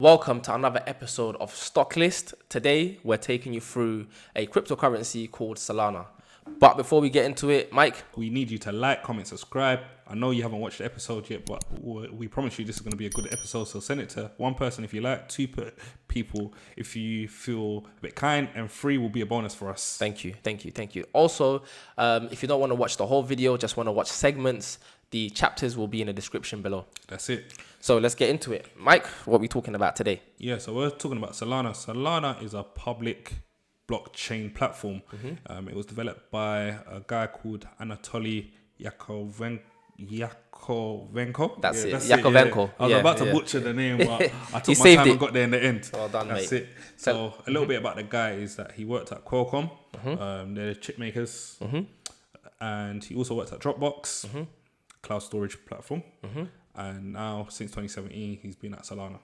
Welcome to another episode of Stocklist. Today, we're taking you through a cryptocurrency called Solana. But before we get into it, Mike, we need you to like, comment, subscribe. I know you haven't watched the episode yet, but we promise you this is going to be a good episode. So send it to one person if you like, two people if you feel a bit kind, and 3 will be a bonus for us. Thank you. Also, if you don't want to watch the whole video, just want to watch segments, the chapters will be in the description below. That's it. So let's get into it. Mike, what are we talking about today? Yeah, so we're talking about Solana. Solana is a public blockchain platform. It was developed by a guy called Anatoly Yakovenko. That's it. Yakovenko. I was about to butcher the name, but I took my time and got there in the end. Well done, That's mate. it. So a little bit about the guy is that he worked at Qualcomm. They're the chip makers. And he also worked at Dropbox, cloud storage platform. And now, since 2017, he's been at Solana.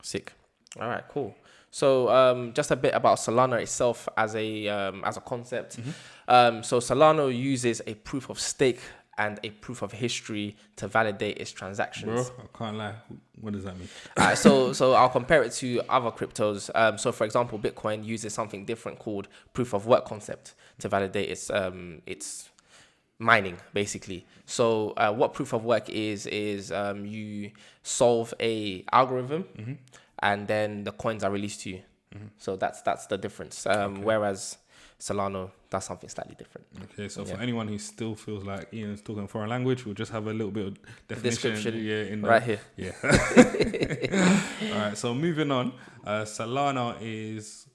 Sick. All right, cool. So just a bit about Solana itself as a concept. So Solana uses a proof of stake and a proof of history to validate its transactions. Bro, I can't lie. What does that mean? So I'll compare it to other cryptos. So for example, Bitcoin uses something different called proof of work concept to validate its mining, basically. So what proof of work is you solve a algorithm and then the coins are released to you. So that's the difference. Whereas Solana does something slightly different. Okay, so for anyone who still feels like Ian's talking foreign language, we'll just have a little bit of definition in right here. Yeah. All right, so moving on. Solana is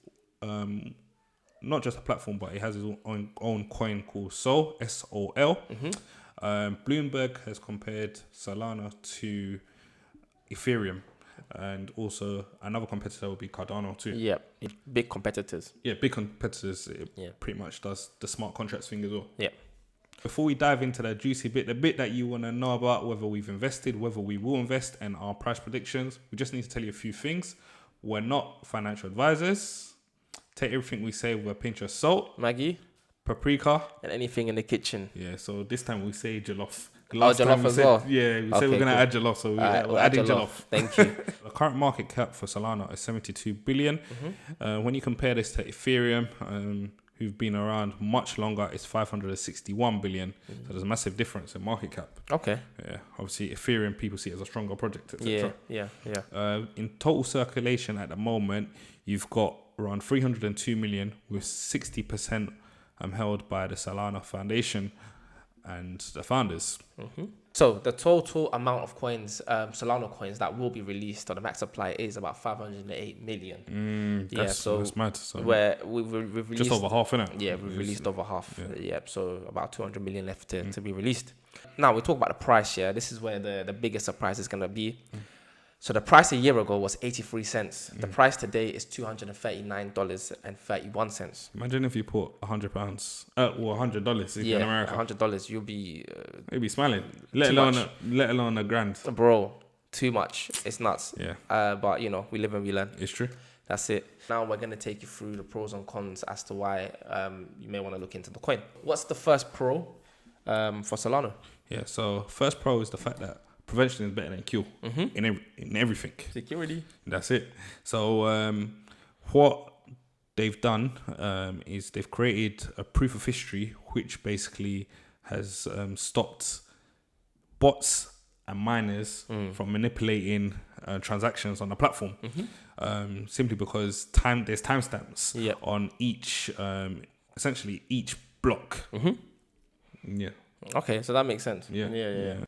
not just a platform, but it has its own coin called Sol, S-O-L. Bloomberg has compared Solana to Ethereum, and also another competitor would be Cardano too. Yeah, big competitors. Yeah, big competitors. It pretty much does the smart contracts thing as well. Yeah. Before we dive into the juicy bit, the bit that you want to know about whether we've invested, whether we will invest, and our price predictions, we just need to tell you a few things. We're not financial advisors. Take everything we say with a pinch of salt, Maggie, paprika, and anything in the kitchen. Yeah, so this time we say jollof. Jollof as well? Yeah, we say we're going to add jollof, so we're adding jollof. Thank you. The current market cap for Solana is 72 billion. When you compare this to Ethereum, who've been around much longer, it's 561 billion. So there's a massive difference in market cap. Okay. Yeah, obviously Ethereum, people see it as a stronger project, etc. Yeah. In total circulation at the moment, you've got around 302 million, with 60% held by the Solana Foundation and the founders. So the total amount of coins, Solana coins that will be released on the max supply is about 508 million. That's mad. So we've released just over half, innit? Yeah, we've released over half. So about 200 million left to be released. Now we talk about the price. Yeah, this is where the biggest surprise is gonna be. So the price a year ago was 83 cents. The price today is $239.31. Imagine if you put £100, $100 in America. $100, you'll be smiling. Let alone a grand. Bro, too much. It's nuts. Yeah. But we live and we learn. It's true. That's it. Now we're going to take you through the pros and cons as to why you may want to look into the coin. What's the first pro for Solana? Yeah, so first pro is the fact that prevention is better than cure in everything. Security. That's it. So what they've done is they've created a proof of history, which basically has stopped bots and miners from manipulating transactions on the platform. Simply because there's timestamps on each, essentially each block. Yeah. Okay, so that makes sense. Yeah.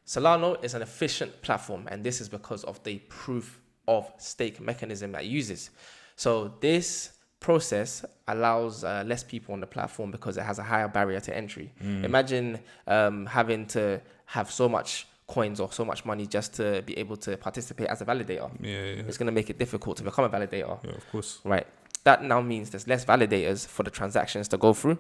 Solana is an efficient platform, and this is because of the proof of stake mechanism that it uses. So this process allows less people on the platform because it has a higher barrier to entry. Imagine having to have so much coins or so much money just to be able to participate as a validator. It's going to make it difficult to become a validator. Yeah, of course. Right. That now means there's less validators for the transactions to go through,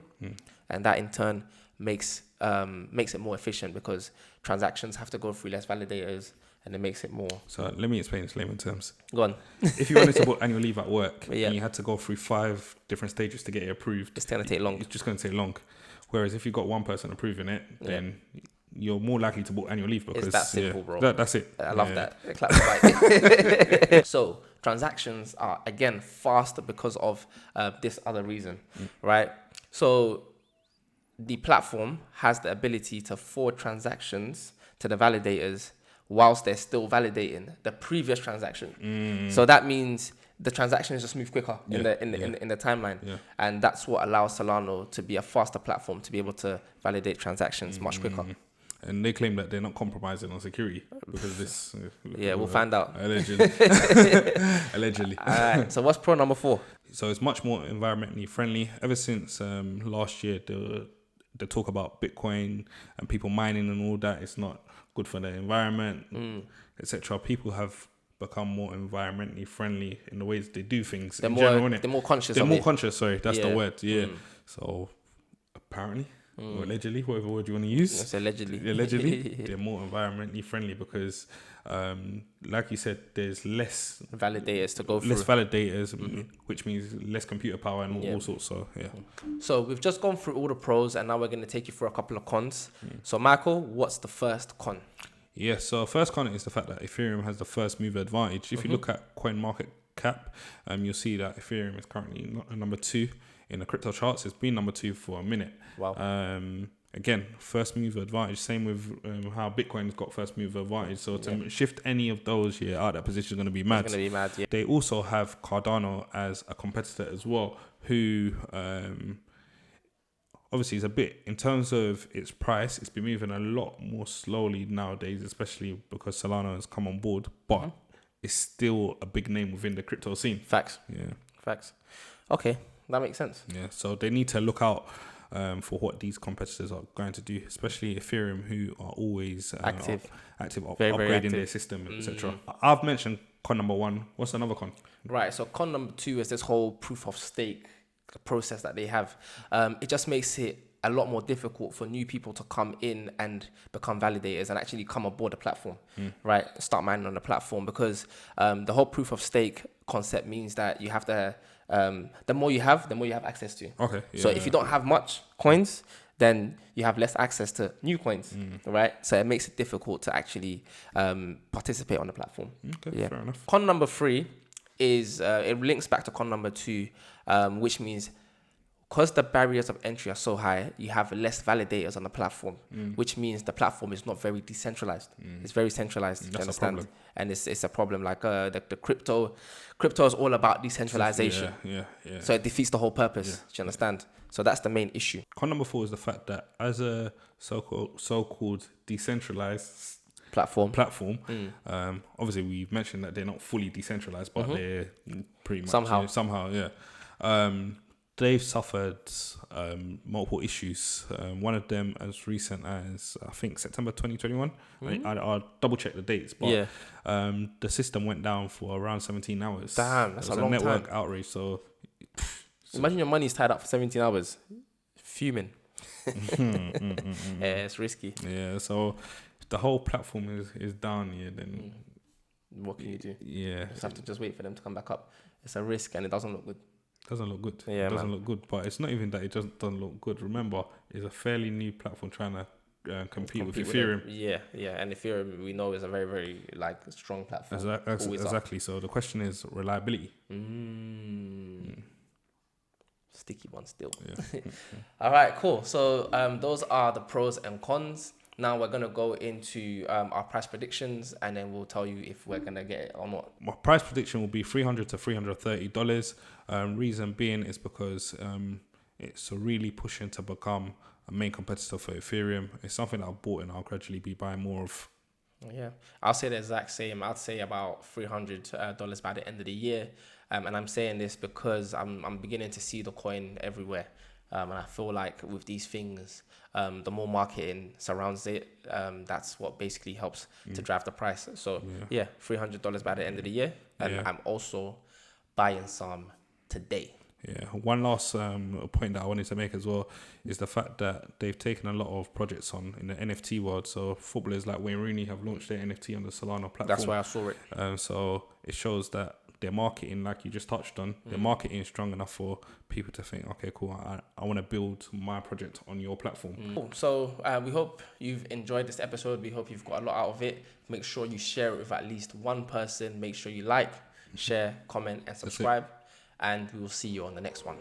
and that in turn makes it more efficient because transactions have to go through less validators, and it makes it more. So let me explain this in layman terms. Go on. If you wanted to book annual leave at work and you had to go through 5 different stages to get it approved, it's going to take long. It's just going to take long. Whereas if you've got one person approving it, then you're more likely to book annual leave because it's that simple, bro. That's it. I love that. Clap the bike. So transactions are, again, faster because of this other reason, right? So the platform has the ability to forward transactions to the validators whilst they're still validating the previous transaction. So that means the transactions just move quicker in the timeline, and that's what allows Solana to be a faster platform to be able to validate transactions much quicker. And they claim that they're not compromising on security because this. We'll find out. Allegedly. Allegedly. All right. So what's pro number 4? So it's much more environmentally friendly. Ever since last year, the talk about Bitcoin and people mining and all that, it's not good for the environment, etc. People have become more environmentally friendly in the ways they do things. They're more conscious. They're more conscious. Sorry, that's the word. Yeah. So apparently. Or allegedly, whatever word you want to use. It's allegedly. They're more environmentally friendly because, like you said, there's less validators to go through. Less validators, which means less computer power and all sorts. So, So we've just gone through all the pros, and now we're going to take you through a couple of cons. So, Michael, what's the first con? Yeah, so first con is the fact that Ethereum has the first mover advantage. If you look at CoinMarketCap, you'll see that Ethereum is currently number 2 in the crypto charts. It's been number 2 for a minute. Wow. Again, first mover advantage. Same with how Bitcoin's got first mover advantage. So to shift any of those out of that position is going to be mad. It's going to be mad. Yeah. They also have Cardano as a competitor as well, who obviously is a bit, in terms of its price, it's been moving a lot more slowly nowadays, especially because Solana has come on board. But it's still a big name within the crypto scene. Facts. Yeah. Facts. Okay. That makes sense. Yeah, so they need to look out for what these competitors are going to do, especially Ethereum, who are always active, very, upgrading active. Their system, etc. I've mentioned con number 1. What's another con? Right, so con number 2 is this whole proof of stake process that they have. It just makes it a lot more difficult for new people to come in and become validators and actually come aboard the platform, right? Start mining on the platform, because the whole proof of stake concept means that you have to, the more you have access to. Okay. Yeah, so if you don't have much coins, then you have less access to new coins, right? So it makes it difficult to actually participate on the platform. Okay, fair enough. Con number 3 is, it links back to con number 2, which means because the barriers of entry are so high, you have less validators on the platform, which means the platform is not very decentralized. It's very centralized. That's you understand? a problem. And it's a problem. Like the crypto is all about decentralization. Yeah. So it defeats the whole purpose. Do you understand? So that's the main issue. Con number 4 is the fact that as a so-called decentralized platform, obviously we've mentioned that they're not fully decentralized, but they're pretty much somehow. They've suffered multiple issues. One of them as recent as, I think, September 2021. I'll double check the dates, but the system went down for around 17 hours. Damn, that's a long time. It was a network outrage. So imagine your money's tied up for 17 hours. Fuming. Yeah, it's risky. Yeah, so if the whole platform is down here, then what can you do? Yeah. You just have to just wait for them to come back up. It's a risk and it doesn't look good. Doesn't look good. Yeah, it doesn't look good. But it's not even that it just doesn't look good. Remember, it's a fairly new platform trying to compete with Ethereum. And Ethereum, we know, is a very, very strong platform. Exactly. So the question is reliability. Sticky one still. Yeah. All right, cool. So those are the pros and cons. Now we're going to go into our price predictions, and then we'll tell you if we're going to get it or not. My price prediction will be $300 to $330. Reason being is because it's really pushing to become a main competitor for Ethereum. It's something that I've bought and I'll gradually be buying more of. Yeah, I'll say the exact same. I'd say about $300 by the end of the year. And I'm saying this because I'm beginning to see the coin everywhere. And I feel like with these things, the more marketing surrounds it, that's what basically helps to drive the price. So $300 by the end of the year. And I'm also buying some today. Yeah. One last point that I wanted to make as well is the fact that they've taken a lot of projects on in the NFT world. So footballers like Wayne Rooney have launched their NFT on the Solana platform. That's why I saw it. So it shows that their marketing, like you just touched on, their marketing is strong enough for people to think, okay, cool, I want to build my project on your platform. Cool. So we hope you've enjoyed this episode. We hope you've got a lot out of it. Make sure you share it with at least one person. Make sure you like, share, comment, and subscribe. And we will see you on the next one.